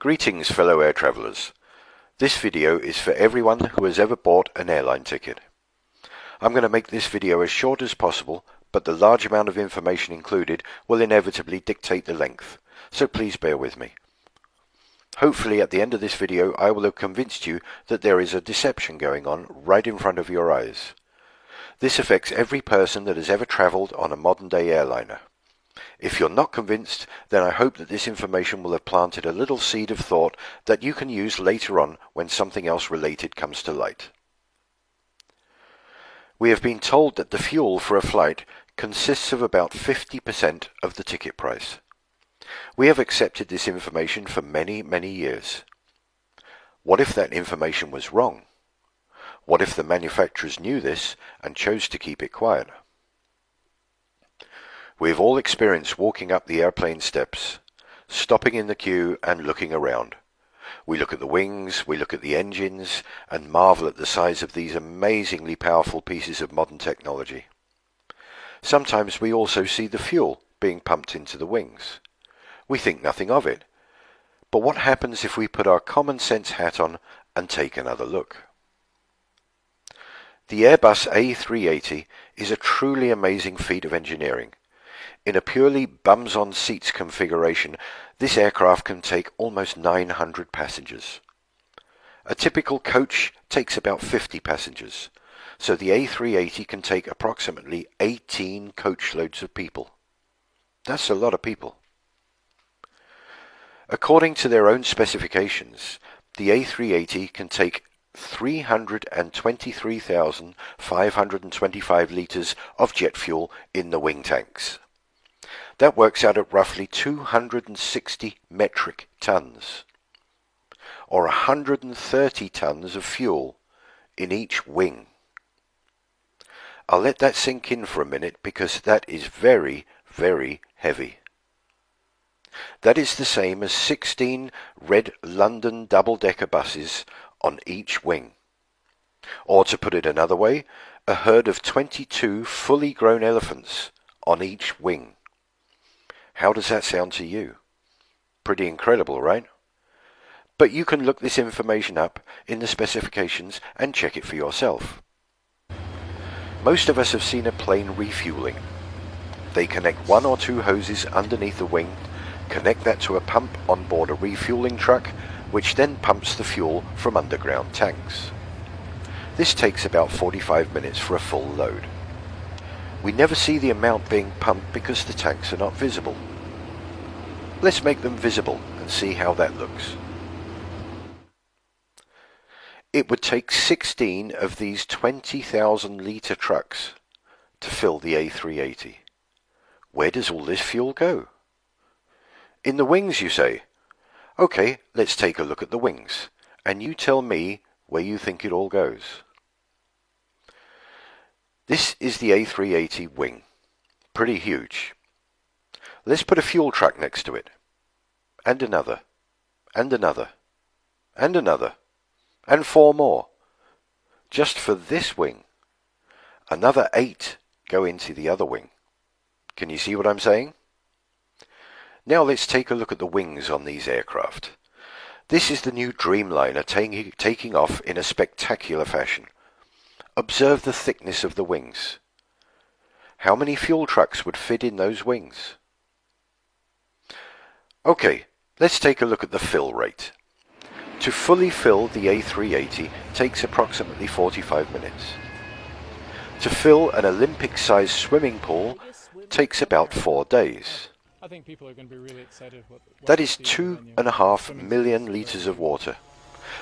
Greetings fellow air travellers. This video is for everyone who has ever bought an airline ticket. I'm going to make this video as short as possible, but the large amount of information included will inevitably dictate the length, so please bear with me. Hopefully at the end of this video I will have convinced you that there is a deception going on right in front of your eyes. This affects every person that has ever travelled on a modern day airliner. If you're not convinced, then I hope that this information will have planted a little seed of thought that you can use later on when something else related comes to light. We have been told that the fuel for a flight consists of about 50% of the ticket price. We have accepted this information for many, many years. What if that information was wrong? What if the manufacturers knew this and chose to keep it quiet? We've all experienced walking up the airplane steps, stopping in the queue and looking around. We look at the wings, we look at the engines, and marvel at the size of these amazingly powerful pieces of modern technology. Sometimes we also see the fuel being pumped into the wings. We think nothing of it. But what happens if we put our common sense hat on and take another look? The Airbus A380 is a truly amazing feat of engineering. In a purely bums-on-seats configuration, this aircraft can take almost 900 passengers. A typical coach takes about 50 passengers, so the A380 can take approximately 18 coachloads of people. That's a lot of people. According to their own specifications, the A380 can take 323,525 litres of jet fuel in the wing tanks. That works out at roughly 260 metric tons, or 130 tons of fuel in each wing. I'll let that sink in for a minute because that is very, very heavy. That is the same as 16 red London double-decker buses on each wing. Or to put it another way, a herd of 22 fully grown elephants on each wing. How does that sound to you? Pretty incredible, right? But you can look this information up in the specifications and check it for yourself. Most of us have seen a plane refueling. They connect one or two hoses underneath the wing, connect that to a pump on board a refueling truck, which then pumps the fuel from underground tanks. This takes about 45 minutes for a full load. We never see the amount being pumped because the tanks are not visible. Let's make them visible and see how that looks. It would take 16 of these 20,000 litre trucks to fill the A380. Where does all this fuel go? In the wings, you say? Okay, let's take a look at the wings, and you tell me where you think it all goes. This is the A380 wing. Pretty huge. Let's put a fuel truck next to it. And another. And another. And another. And 4 more. Just for this wing. Another 8 go into the other wing. Can you see what I'm saying? Now let's take a look at the wings on these aircraft. This is the new Dreamliner taking off in a spectacular fashion. Observe the thickness of the wings. How many fuel trucks would fit in those wings? Okay, let's take a look at the fill rate. To fully fill the A380 takes approximately 45 minutes. To fill an Olympic-sized swimming pool takes about 4 days. I think people are going to be really excited. That is 2.5 million litres of water.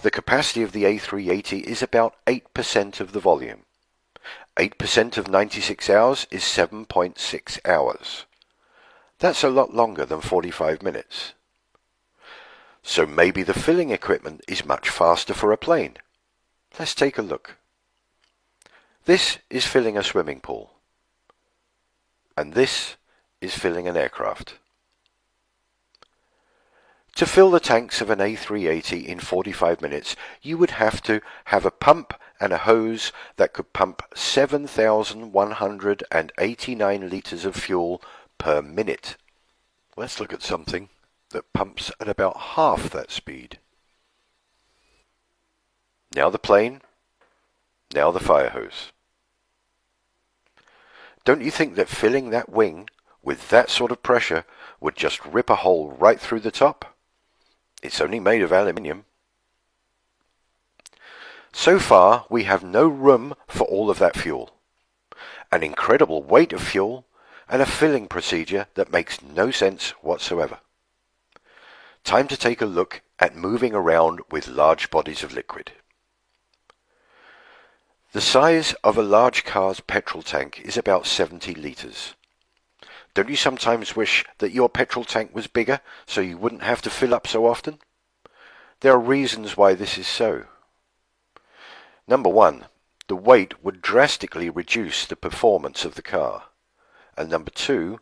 The capacity of the A380 is about 8% of the volume. 8% of 96 hours is 7.6 hours. That's a lot longer than 45 minutes. So maybe the filling equipment is much faster for a plane. Let's take a look. This is filling a swimming pool. And this is filling an aircraft. To fill the tanks of an A380 in 45 minutes, you would have to have a pump and a hose that could pump 7,189 litres of fuel per minute. Let's look at something. that pumps at about half that speed. Now the plane, now the fire hose. Don't you think that filling that wing with that sort of pressure would just rip a hole right through the top? It's only made of aluminium. So far, we have no room for all of that fuel, an incredible weight of fuel, and a filling procedure that makes no sense whatsoever. Time to take a look at moving around with large bodies of liquid. The size of a large car's petrol tank is about 70 litres. Don't you sometimes wish that your petrol tank was bigger so you wouldn't have to fill up so often? There are reasons why this is so. Number one, the weight would drastically reduce the performance of the car. And number two,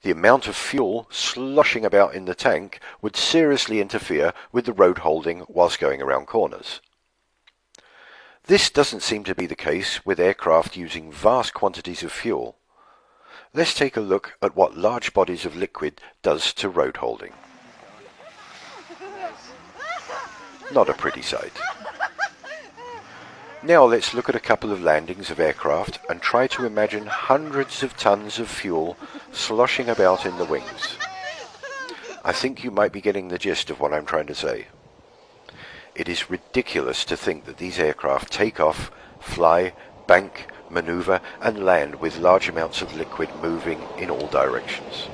the amount of fuel sloshing about in the tank would seriously interfere with the road holding whilst going around corners. This doesn't seem to be the case with aircraft using vast quantities of fuel. Let's take a look at what large bodies of liquid does to road holding. Not a pretty sight. Now let's look at a couple of landings of aircraft and try to imagine hundreds of tons of fuel sloshing about in the wings. I think you might be getting the gist of what I'm trying to say. It is ridiculous to think that these aircraft take off, fly, bank, maneuver and land with large amounts of liquid moving in all directions.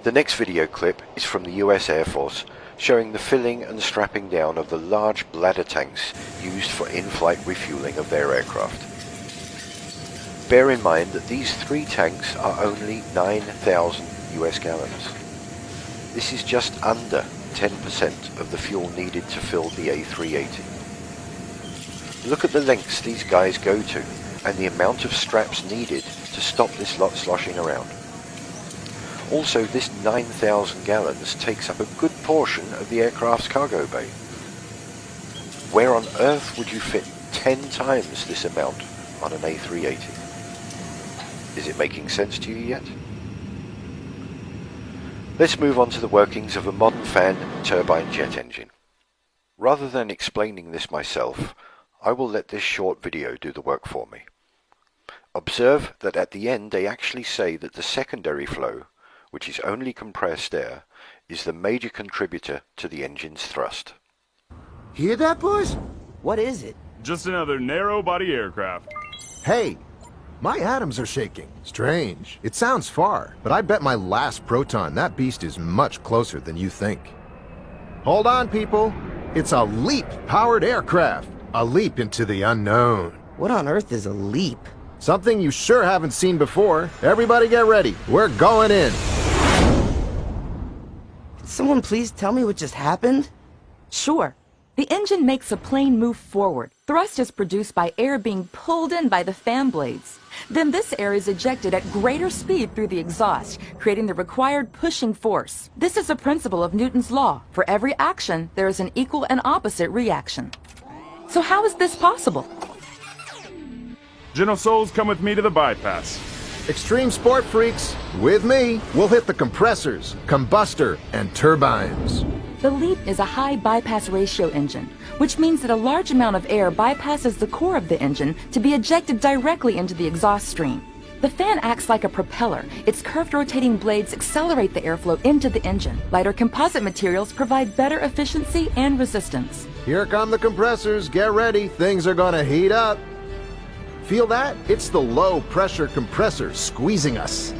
The next video clip is from the US Air Force, showing the filling and strapping down of the large bladder tanks used for in-flight refueling of their aircraft. Bear in mind that these 3 tanks are only 9,000 US gallons. This is just under 10% of the fuel needed to fill the A380. Look at the lengths these guys go to and the amount of straps needed to stop this lot sloshing around. Also, this 9,000 gallons takes up a good portion of the aircraft's cargo bay. Where on earth would you fit 10 times this amount on an A380? Is it making sense to you yet? Let's move on to the workings of a modern fan turbine jet engine. Rather than explaining this myself, I will let this short video do the work for me. Observe that at the end they actually say that the secondary flow, which is only compressed air, is the major contributor to the engine's thrust. Hear that, boys? What is it? Just another narrow-body aircraft. Hey, my atoms are shaking. Strange. It sounds far, but I bet my last proton that beast is much closer than you think. Hold on, people. It's a LEAP-powered aircraft. A leap into the unknown. What on earth is a leap? Something you sure haven't seen before. Everybody get ready. We're going in. Can someone please tell me what just happened? Sure. The engine makes a plane move forward. Thrust is produced by air being pulled in by the fan blades. Then this air is ejected at greater speed through the exhaust, creating the required pushing force. This is a principle of Newton's law. For every action, there is an equal and opposite reaction. So how is this possible? General Souls, come with me to the bypass. Extreme sport freaks, with me, we'll hit the compressors, combustor, and turbines. The LEAP is a high bypass ratio engine, which means that a large amount of air bypasses the core of the engine to be ejected directly into the exhaust stream. The fan acts like a propeller. Its curved rotating blades accelerate the airflow into the engine. Lighter composite materials provide better efficiency and resistance. Here come the compressors. Get ready. Things are gonna heat up. Feel that? It's the low-pressure compressor squeezing us.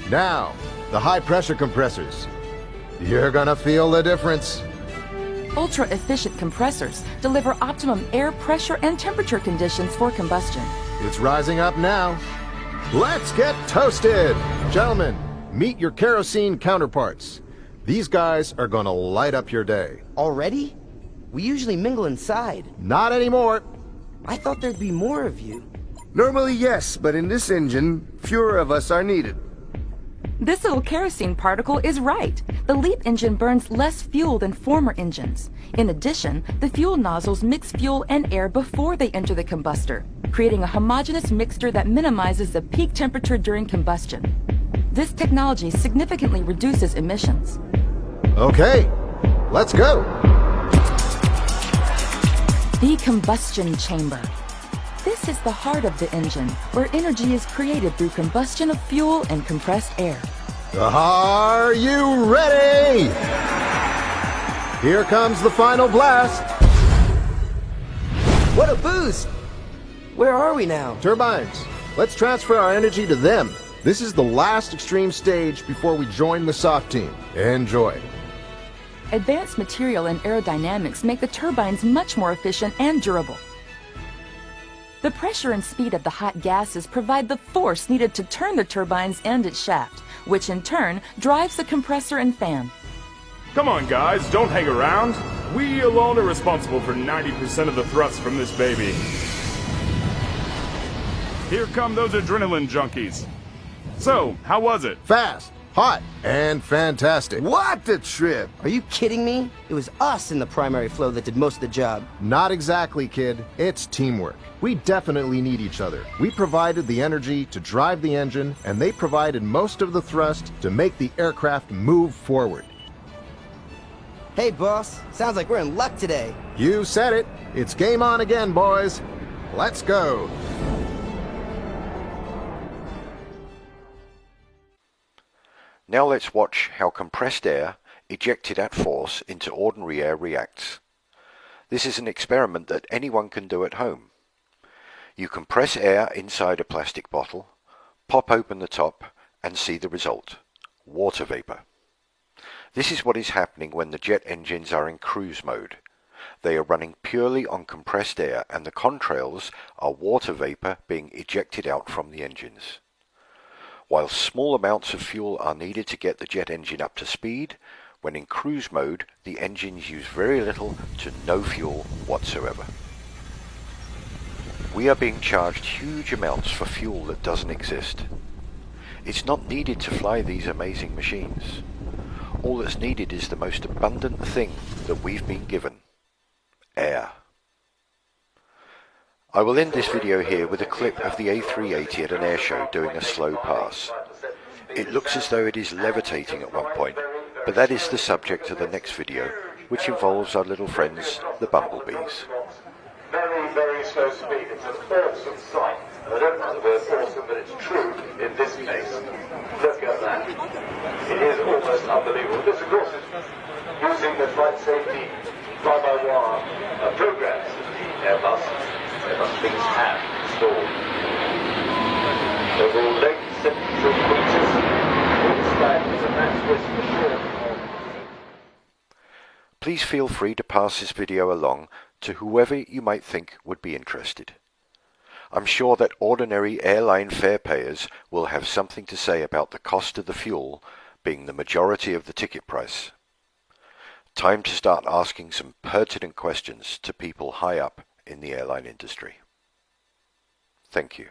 Now, the high-pressure compressors. You're gonna feel the difference. Ultra-efficient compressors deliver optimum air pressure and temperature conditions for combustion. It's rising up now. Let's get toasted! Gentlemen, meet your kerosene counterparts. These guys are gonna light up your day. Already? We usually mingle inside. Not anymore. I thought there'd be more of you. Normally, yes, but in this engine, fewer of us are needed. This little kerosene particle is right. The LEAP engine burns less fuel than former engines. In addition, the fuel nozzles mix fuel and air before they enter the combustor, creating a homogeneous mixture that minimizes the peak temperature during combustion. This technology significantly reduces emissions. Okay, let's go. The combustion chamber. This is the heart of the engine, where energy is created through combustion of fuel and compressed air. Are you ready? Here comes the final blast. What a boost! Where are we now? Turbines, let's transfer our energy to them. This is the last extreme stage before we join the soft team. Enjoy. Advanced material and aerodynamics make the turbines much more efficient and durable. The pressure and speed of the hot gases provide the force needed to turn the turbines and its shaft, which in turn drives the compressor and fan. Come on, guys, don't hang around. We alone are responsible for 90% of the thrust from this baby. Here come those adrenaline junkies. So, how was it? Fast, hot, and fantastic. What a trip! Are you kidding me? It was us in the primary flow that did most of the job. Not exactly, kid. It's teamwork. We definitely need each other. We provided the energy to drive the engine, and they provided most of the thrust to make the aircraft move forward. Hey, boss. Sounds like we're in luck today. You said it. It's game on again, boys. Let's go. Now let's watch how compressed air, ejected at force into ordinary air, reacts. This is an experiment that anyone can do at home. You compress air inside a plastic bottle, pop open the top, and see the result: water vapor. This is what is happening when the jet engines are in cruise mode. They are running purely on compressed air, and the contrails are water vapor being ejected out from the engines. While small amounts of fuel are needed to get the jet engine up to speed, when in cruise mode, the engines use very little to no fuel whatsoever. We are being charged huge amounts for fuel that doesn't exist. It's not needed to fly these amazing machines. All that's needed is the most abundant thing that we've been given: air. I will end this video here with a clip of the A380 at an airshow doing a slow pass. It looks as though it is levitating at one point, but that is the subject of the next video, which involves our little friends, the bumblebees. Very, very slow speed. It's an awesome sight. And I don't like the word awesome, but it's true in this case. Look at that. It is almost unbelievable. This, of course, is using the flight safety fly-by-wire programs that the Airbus things have installed. Overall length, 73 meters. Wingspan is a max width for sure. Please feel free to pass this video along to whoever you might think would be interested. I'm sure that ordinary airline fare payers will have something to say about the cost of the fuel being the majority of the ticket price. Time to start asking some pertinent questions to people high up in the airline industry. Thank you.